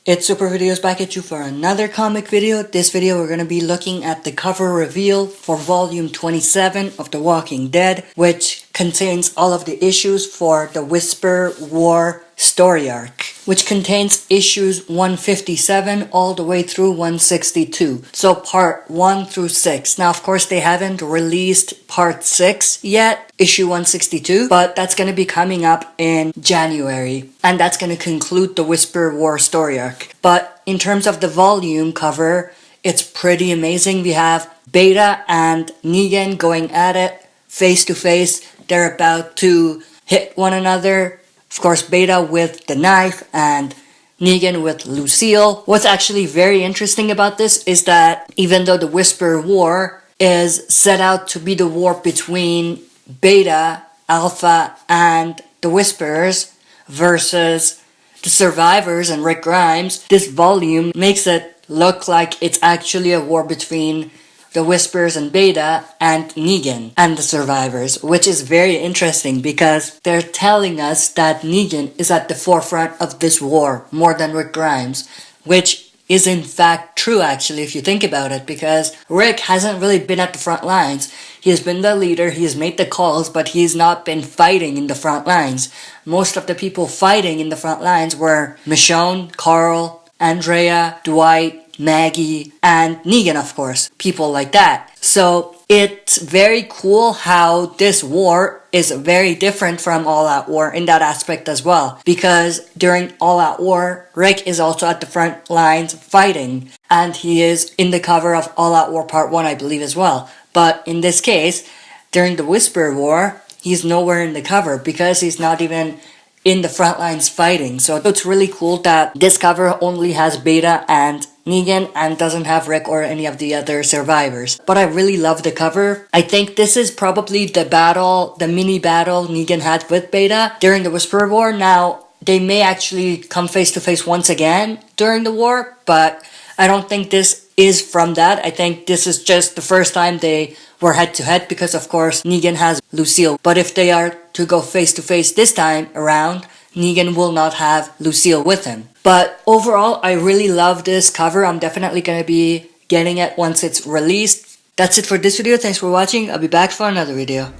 It's Super Videos back at you for another comic video. This video we're going to be looking at the cover reveal for volume 27 of The Walking Dead, which contains all of the issues for the Whisper War story arc, which contains issues 157 all the way through 162. So part 1 through 6. Now of course they haven't released part 6 yet, issue 162, but that's going to be coming up in January, and that's going to conclude the Whisper War story arc. But in terms of the volume cover, it's pretty amazing. We have Beta and Negan going at it face to face. They're about to hit one another. Of course, Beta with the knife and Negan with Lucille. What's actually very interesting about this is that even though the Whisper War is set out to be the war between Beta, Alpha, and the Whisperers versus the Survivors and Rick Grimes, this volume makes it look like it's actually a war between the Whispers and Beta and Negan and the Survivors, which is very interesting because they're telling us that Negan is at the forefront of this war more than Rick Grimes, which is in fact true actually if you think about it, because Rick hasn't really been at the front lines. He has been the leader, he has made the calls, but he's not been fighting in the front lines. Most of the people fighting in the front lines were Michonne, Carl, Andrea, Dwight, Maggie, and Negan, of course. People like that. So it's very cool how this war is very different from All Out War in that aspect as well. Because during All Out War, Rick is also at the front lines fighting. And he is in the cover of All Out War Part 1, I believe, as well. But in this case, during the Whisper War, he's nowhere in the cover because he's not even in the front lines fighting. So it's really cool that this cover only has Beta and Negan and doesn't have Rick or any of the other survivors. But I really love the cover. I think this is probably the mini battle Negan had with Beta during the Whisper War. Now, they may actually come face to face once again during the war, but I don't think this is from that. I think this is just the first time they were head to head because of course Negan has Lucille. But if they are to go face to face this time around, Negan will not have Lucille with him. But overall, I really love this cover. I'm definitely going to be getting it once it's released. That's it for this video. Thanks for watching. I'll be back for another video.